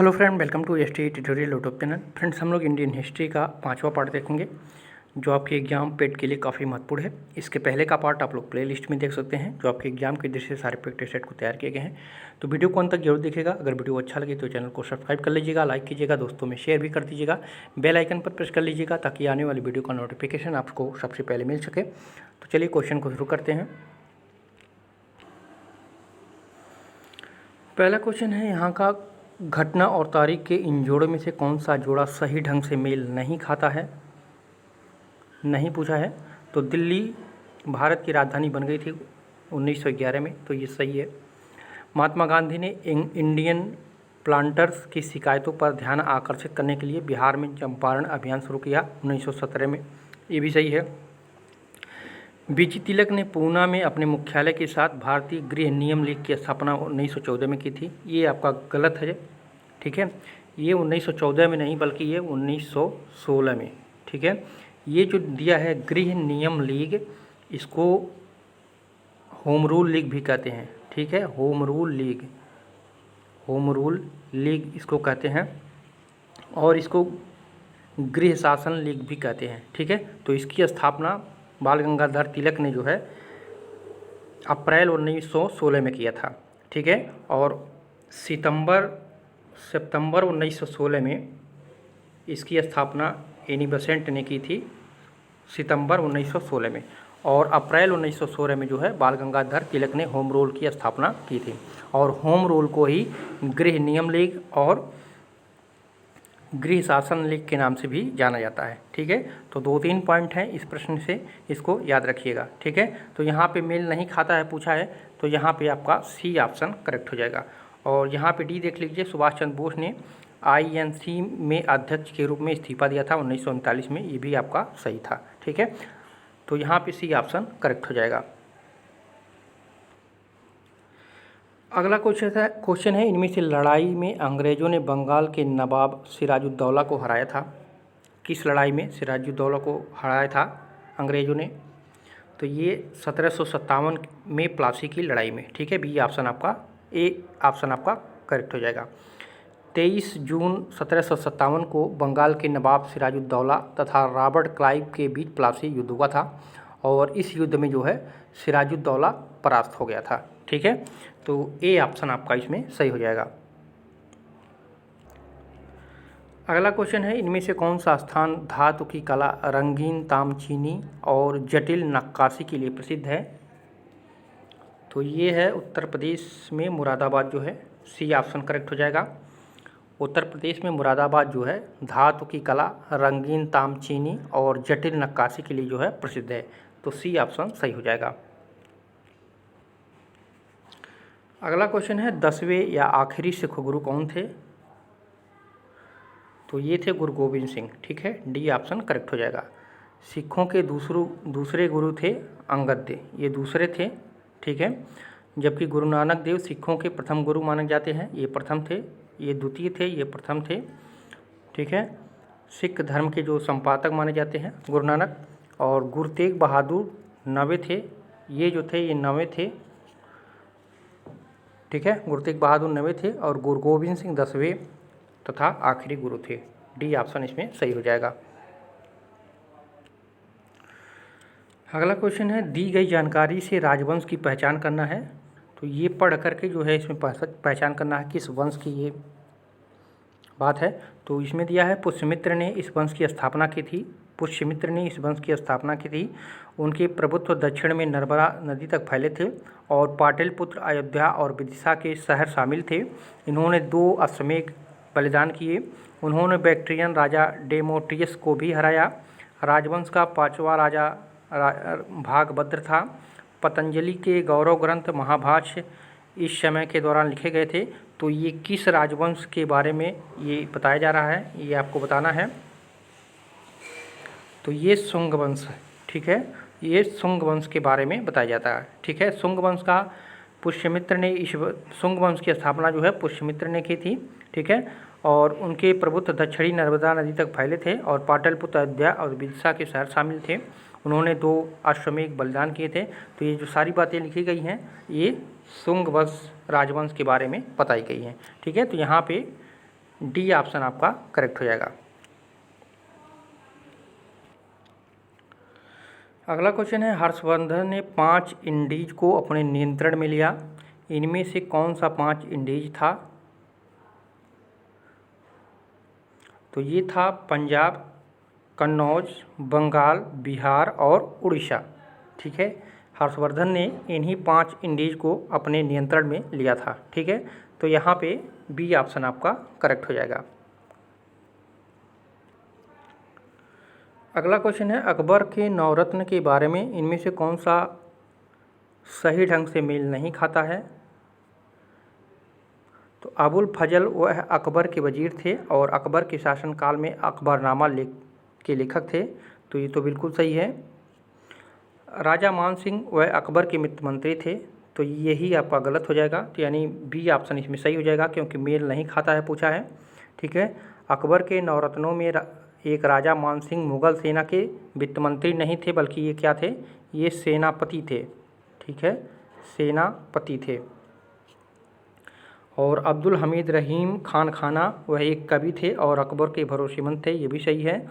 Hello friend, welcome to S T tutorial YouTube channel. Friends, हम लोग Indian history का 5वां पार्ट देखेंगे जो आपके एग्जाम पेट के लिए काफ़ी महत्वपूर्ण है। इसके पहले का पार्ट आप लोग प्ले लिस्ट में देख सकते हैं जो आपके एग्जाम के दृष्टि से सारे प्रैक्टिस सेट को तैयार किए गए हैं। तो वीडियो को अंत तक जरूर देखिएगा। अगर वीडियो अच्छा लगे तो चैनल को सब्सक्राइब कर लीजिएगा, लाइक कीजिएगा, दोस्तों में शेयर भी कर दीजिएगा, बेल आइकन पर प्रेस कर लीजिएगा ताकि आने वाली वीडियो का नोटिफिकेशन आपको सबसे पहले मिल सके। तो चलिए क्वेश्चन को शुरू करते हैं। पहला क्वेश्चन है यहाँ का, घटना और तारीख के इन जोड़ों में से कौन सा जोड़ा सही ढंग से मेल नहीं खाता है। नहीं पूछा है। तो दिल्ली भारत की राजधानी बन गई थी 1911 में, तो ये सही है। महात्मा गांधी ने इंडियन प्लांटर्स की शिकायतों पर ध्यान आकर्षित करने के लिए बिहार में चंपारण अभियान शुरू किया 1917 में, ये भी सही है। बीची तिलक ने पूना में अपने मुख्यालय के साथ भारतीय गृह नियम लीग की स्थापना 1914 में की थी, ये आपका गलत है। ठीक है, ये 1914 में नहीं बल्कि ये 1916 में। ठीक है, ये जो दिया है गृह नियम लीग, इसको होम रूल लीग भी कहते हैं। ठीक है, होम रूल लीग इसको कहते हैं और इसको गृह शासन लीग भी कहते हैं। ठीक है, तो इसकी स्थापना बाल गंगाधर तिलक ने जो है अप्रैल 1916 में किया था। ठीक है, और सितंबर 1916 में इसकी स्थापना एनी बेसेंट ने की थी, सितंबर 1916 में। और अप्रैल 1916 में जो है बाल गंगाधर तिलक ने होम रूल की स्थापना की थी। और होम रूल को ही गृह नियम लीग और गृह शासन लीग के नाम से भी जाना जाता है। ठीक है, तो 2-3 पॉइंट हैं इस प्रश्न से, इसको याद रखिएगा। ठीक है, तो यहाँ पे मेल नहीं खाता है पूछा है, तो यहाँ पे आपका सी ऑप्शन करेक्ट हो जाएगा। और यहाँ पे डी देख लीजिए, सुभाष चंद्र बोस ने INC में अध्यक्ष के रूप में इस्तीफा दिया था 1939 में, ये भी आपका सही था। ठीक है, तो यहाँ पे सी ऑप्शन करेक्ट हो जाएगा। अगला क्वेश्चन है, इनमें से लड़ाई में अंग्रेज़ों ने बंगाल के नवाब सिराजुद्दौला को हराया था। किस लड़ाई में सिराजुद्दौला को हराया था अंग्रेज़ों ने? तो ये 1757 में प्लासी की लड़ाई में। ठीक है, बी ऑप्शन आपका, ए ऑप्शन आपका करेक्ट हो जाएगा। 23 जून 1757 को बंगाल के नवाब सिराजुद्दौला तथा रॉबर्ट क्लाइव के बीच प्लासी युद्ध हुआ था और इस युद्ध में जो है सिराजुद्दौला परास्त हो गया था। ठीक है, तो ए ऑप्शन आपका इसमें सही हो जाएगा। अगला क्वेश्चन है, इनमें से कौन सा स्थान धातु की कला, रंगीन तामचीनी और जटिल नक्काशी के लिए प्रसिद्ध है? तो ये है उत्तर प्रदेश में मुरादाबाद जो है, सी ऑप्शन करेक्ट हो जाएगा। उत्तर प्रदेश में मुरादाबाद जो है धातु की कला, रंगीन तामचीनी और जटिल नक्काशी के लिए जो है प्रसिद्ध है, तो सी ऑप्शन सही हो जाएगा। अगला क्वेश्चन है, 10वें या आखिरी सिख गुरु कौन थे? तो ये थे गुरु गोविंद सिंह। ठीक है, डी ऑप्शन करेक्ट हो जाएगा। सिखों के दूसरे गुरु थे अंगद देव, ये दूसरे थे। ठीक है, जबकि गुरु नानक देव सिखों के प्रथम गुरु माने जाते हैं, ये प्रथम थे, ये द्वितीय थे, ये प्रथम थे। ठीक है, सिख धर्म के जो संपादक माने जाते हैं गुरु नानक। और गुरु तेग बहादुर 9वें थे, ये जो थे ये 9वें थे। ठीक है, गुरु तेग बहादुर 9वें थे और गुरु गोविंद सिंह 10वें तथा आखिरी गुरु थे। डी ऑप्शन इसमें सही हो जाएगा। अगला क्वेश्चन है, दी गई जानकारी से राजवंश की पहचान करना है। तो ये पढ़ करके जो है इसमें पहचान करना है किस वंश की ये बात है। तो इसमें दिया है पुष्यमित्र ने इस वंश की स्थापना की थी। पुष्यमित्र ने इस वंश की स्थापना की थी। उनके प्रभुत्व दक्षिण में नर्मदा नदी तक फैले थे और पाटलिपुत्र, अयोध्या और विदिशा के शहर शामिल थे। इन्होंने 2 अश्वमेध बलिदान किए। उन्होंने बैक्ट्रियन राजा डेमोट्रियस को भी हराया। राजवंश का 5वां राजा भागभद्र था। पतंजलि के गौरव ग्रंथ महाभाष्य इस समय के दौरान लिखे गए थे। तो ये किस राजवंश के बारे में ये बताया जा रहा है, ये आपको बताना है। तो ये शुंग वंश है। ठीक है, ये शुंग वंश के बारे में बताया जाता है। ठीक है, शुंग वंश का पुष्यमित्र ने इस शुंग वंश की स्थापना जो है पुष्यमित्र ने की थी। ठीक है, और उनके प्रभुत्व दक्षिणी नर्मदा नदी तक फैले थे और पाटलिपुत्र, अयोध्या और विदिशा के शहर शामिल थे। उन्होंने 2 अश्वमेध बलिदान किए थे। तो ये जो सारी बातें लिखी गई हैं ये शुंग वंश राजवंश के बारे में बताई गई हैं। ठीक है, तो यहाँ पे डी ऑप्शन आपका करेक्ट हो जाएगा। अगला क्वेश्चन है, हर्षवर्धन ने 5 इंडीज को अपने नियंत्रण में लिया, इनमें से कौन सा 5 इंडीज था? तो ये था पंजाब, कन्नौज, बंगाल, बिहार और उड़ीसा। ठीक है, हर्षवर्धन ने इन्हीं 5 इंडीज को अपने नियंत्रण में लिया था। ठीक है, तो यहाँ पे बी ऑप्शन आपका करेक्ट हो जाएगा। अगला क्वेश्चन है, अकबर के नवरत्न के बारे में इनमें से कौन सा सही ढंग से मेल नहीं खाता है? तो अबुल फजल वह अकबर के वजीर थे और अकबर के शासनकाल में अकबरनामा के लेखक थे, तो ये तो बिल्कुल सही है। राजा मान सिंह वह अकबर के मित्र मंत्री थे, तो यही आपका गलत हो जाएगा, तो यानी बी ऑप्शन इसमें सही हो जाएगा क्योंकि मेल नहीं खाता है पूछा है। ठीक है, अकबर के नवरत्नों में एक राजा मान सिंह मुग़ल सेना के वित्त मंत्री नहीं थे, बल्कि ये क्या थे, ये सेनापति थे। ठीक है, सेनापति थे। और अब्दुल हमीद रहीम खान खाना वह एक कवि थे और अकबर के भरोसेमंद थे, ये भी सही है।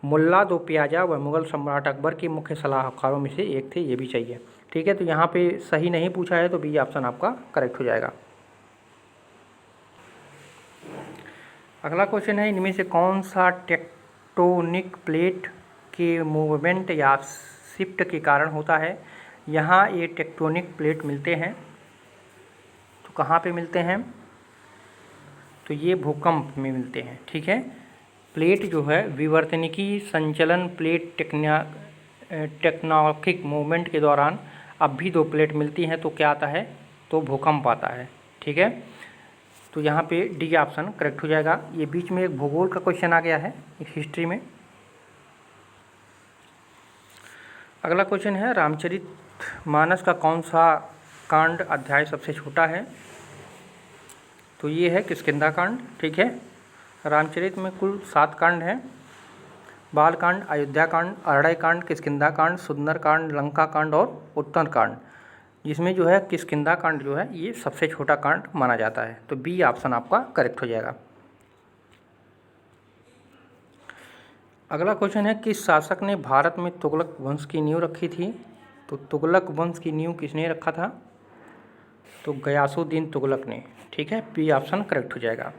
मुल्ला दो प्याजा वह मुग़ल सम्राट अकबर के मुख्य सलाहकारों में से एक थे, ये भी सही है। ठीक है, तो यहाँ पे सही नहीं पूछा है, तो बी ऑप्शन आपका करेक्ट हो जाएगा। अगला क्वेश्चन है, इनमें से कौन सा टेक्टोनिक प्लेट के मूवमेंट या शिफ्ट के कारण होता है? यहाँ ये टेक्टोनिक प्लेट मिलते हैं, तो कहाँ पे मिलते हैं? तो ये भूकंप में मिलते हैं। ठीक है, प्लेट जो है विवर्तनिकी संचलन प्लेट टेक्टोनिक मूवमेंट के दौरान अब भी 2 प्लेट मिलती हैं, तो क्या आता है? तो भूकंप आता है। ठीक है, तो यहाँ पे डी ऑप्शन करेक्ट हो जाएगा। ये बीच में एक भूगोल का क्वेश्चन आ गया है, एक हिस्ट्री में। अगला क्वेश्चन है, रामचरितमानस का कौन सा कांड अध्याय सबसे छोटा है? तो ये है किष्किंधा कांड। ठीक है, रामचरित में कुल 7 कांड हैं, बालकांड, अयोध्या कांड, अरण्य कांड, किष्किंधा कांड, सुंदर कांड, लंका कांड और उत्तर कांड। जिसमें जो है किष्किंधा कांड जो है ये सबसे छोटा कांड माना जाता है, तो बी ऑप्शन आपका करेक्ट हो जाएगा। अगला क्वेश्चन है, किस शासक ने भारत में तुगलक वंश की नींव रखी थी? तो तुगलक वंश की नींव किसने रखा था? तो गयासुद्दीन तुगलक ने। ठीक है, बी ऑप्शन करेक्ट हो जाएगा।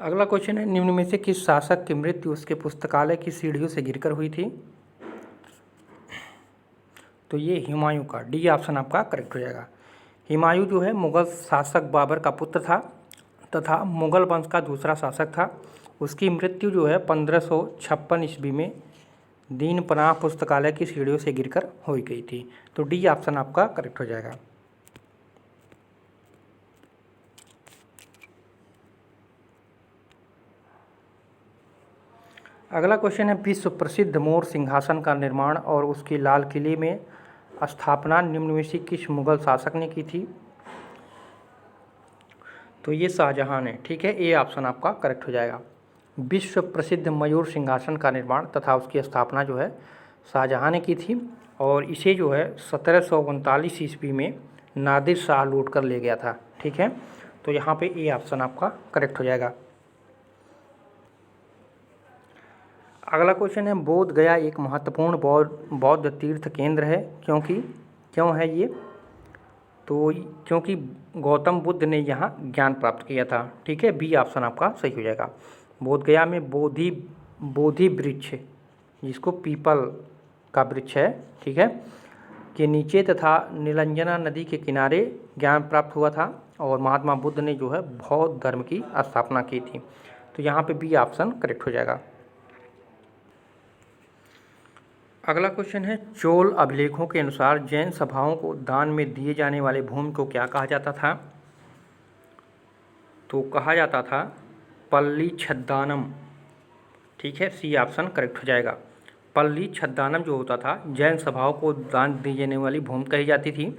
अगला क्वेश्चन है, निम्न में से किस शासक की मृत्यु उसके पुस्तकालय की सीढ़ियों से गिरकर हुई थी? तो ये हुमायूं का, डी ऑप्शन आपका करेक्ट हो जाएगा। हुमायूं जो है मुग़ल शासक बाबर का पुत्र था तथा मुग़ल वंश का दूसरा शासक था। उसकी मृत्यु जो है 1556 ईस्वी में दीन पनाह पुस्तकालय की सीढ़ियों से गिरकर हो गई थी, तो डी ऑप्शन आपका करेक्ट हो जाएगा। अगला क्वेश्चन है, विश्व प्रसिद्ध मोर सिंहासन का निर्माण और उसके लाल किले में स्थापना निम्न में से किस मुग़ल शासक ने की थी? तो ये शाहजहां ने। ठीक है, ए ऑप्शन आपका करेक्ट हो जाएगा। विश्व प्रसिद्ध मयूर सिंहासन का निर्माण तथा उसकी स्थापना जो है शाहजहां ने की थी और इसे जो है 1739 ईस्वी में नादिर शाह लूट कर ले गया था। ठीक है, तो यहाँ पे ए ऑप्शन आपका करेक्ट हो जाएगा। अगला क्वेश्चन है, बोध गया एक महत्वपूर्ण बौद्ध तीर्थ केंद्र है, क्यों है ये? तो क्योंकि गौतम बुद्ध ने यहाँ ज्ञान प्राप्त किया था। ठीक है, बी ऑप्शन आपका सही हो जाएगा। बोध गया में बोधि वृक्ष, जिसको पीपल का वृक्ष है, ठीक है, के नीचे तथा नीलांजना नदी के किनारे ज्ञान प्राप्त हुआ था और महात्मा बुद्ध ने जो है बौद्ध धर्म की स्थापना की थी, तो यहाँ पे बी ऑप्शन करेक्ट हो जाएगा। अगला क्वेश्चन है, चोल अभिलेखों के अनुसार जैन सभाओं को दान में दिए जाने वाले भूमि को क्या कहा जाता था? तो कहा जाता था पल्ली छद्दानम। ठीक है, सी ऑप्शन करेक्ट हो जाएगा। पल्ली छद्दानम जो होता था जैन सभाओं को दान दी जाने वाली भूमि कही जाती थी।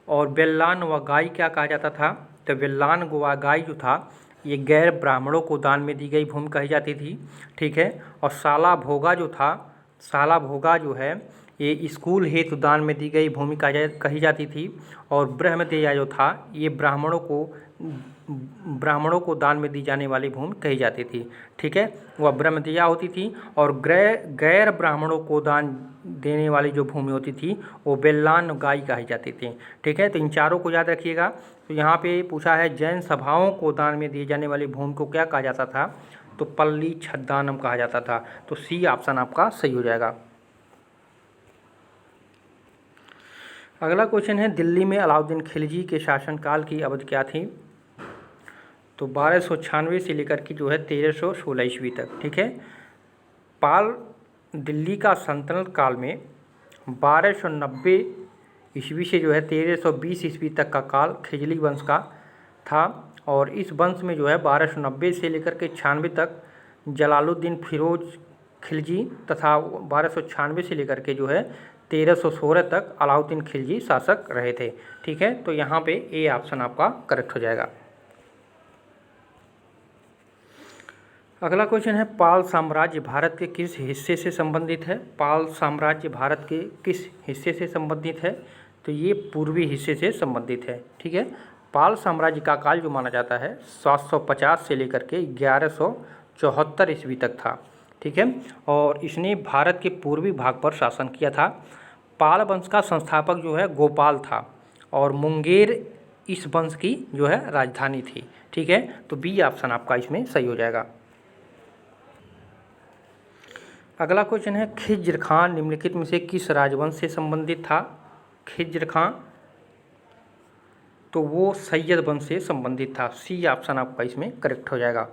और वेल्लान व गाय क्या कहा जाता था? तो वेल्लान व गाय जो था ये गैर ब्राह्मणों को दान में दी गई भूमि कही जाती थी। ठीक है, और साला भोगा जो था शाला भोगा जो है ये स्कूल हेतु दान में दी गई भूमि कही जाती थी। और ब्रह्मदेया जो था ये ब्राह्मणों को दान में दी जाने वाली भूमि कही जाती थी। ठीक है, वह ब्रह्मदेया होती थी। और गैर ब्राह्मणों को दान देने वाली जो भूमि होती थी वो बेल्लान गाई कही जाती थी। ठीक है, तो इन चारों को याद रखिएगा। तो यहाँ पे पूछा है जैन सभाओं को दान में दिए जाने वाली भूमि को क्या कहा जाता था, तो पल्ली छद्दानम कहा जाता था। तो सी ऑप्शन आपका सही हो जाएगा। अगला क्वेश्चन है दिल्ली में अलाउद्दीन खिलजी के शासनकाल की अवधि क्या थी, तो 1296 से लेकर के जो है 1316 ईस्वी तक। ठीक है, पाल दिल्ली का सल्तनत काल में 1290 ईस्वी से जो है 1320 ईस्वी तक का काल खिजली वंश का था। और इस वंश में जो है 1290 से लेकर के 96 तक जलालुद्दीन फिरोज खिलजी तथा 1296 से लेकर के जो है 1316 तक अलाउद्दीन खिलजी शासक रहे थे। ठीक है, तो यहाँ पे ए ऑप्शन आपका करेक्ट हो जाएगा। अगला क्वेश्चन है पाल साम्राज्य भारत के किस हिस्से से संबंधित है। पाल साम्राज्य भारत के किस हिस्से से संबंधित है, तो ये पूर्वी हिस्से से संबंधित है। ठीक है, पाल साम्राज्य का काल जो माना जाता है 750 से लेकर के 1174 ईस्वी तक था। ठीक है, और इसने भारत के पूर्वी भाग पर शासन किया था। पाल वंश का संस्थापक जो है गोपाल था और मुंगेर इस वंश की जो है राजधानी थी। ठीक है, तो बी ऑप्शन आपका इसमें सही हो जाएगा। अगला क्वेश्चन है खिज्र खां निम्नलिखित में से किस राजवंश से संबंधित था। खिज्र खां तो वो सैयद वंश से संबंधित था। सी ऑप्शन आपका इसमें करेक्ट हो जाएगा।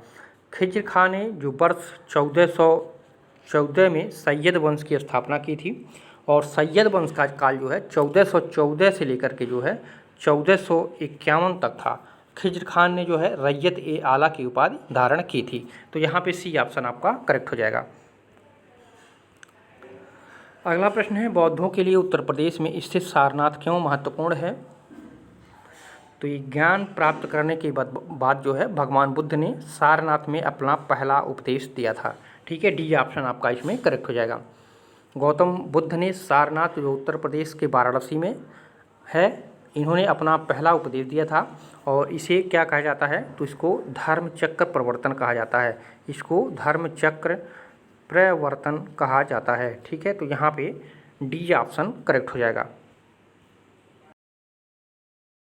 खिज्र खां ने जो वर्ष 1414 में सैयद वंश की स्थापना की थी और सैयद वंश का काल जो है 1414 से लेकर के जो है 1451 तक था। खिज्र खान ने जो है रैयत ए आला की उपाधि धारण की थी। तो यहाँ पे सी ऑप्शन आपका करेक्ट हो जाएगा। अगला प्रश्न है बौद्धों के लिए उत्तर प्रदेश में स्थित सारनाथ क्यों महत्वपूर्ण है। तो ये ज्ञान प्राप्त करने के बाद जो है भगवान बुद्ध ने सारनाथ में अपना पहला उपदेश दिया था। ठीक है, डी ऑप्शन आपका इसमें करेक्ट हो जाएगा। गौतम बुद्ध ने सारनाथ जो उत्तर प्रदेश के वाराणसी में है इन्होंने अपना पहला उपदेश दिया था। और इसे क्या कहा जाता है, तो इसको धर्म चक्र प्रवर्तन कहा जाता है। इसको धर्म चक्र प्रवर्तन कहा जाता है। ठीक है, तो यहाँ पे डी ऑप्शन करेक्ट हो जाएगा।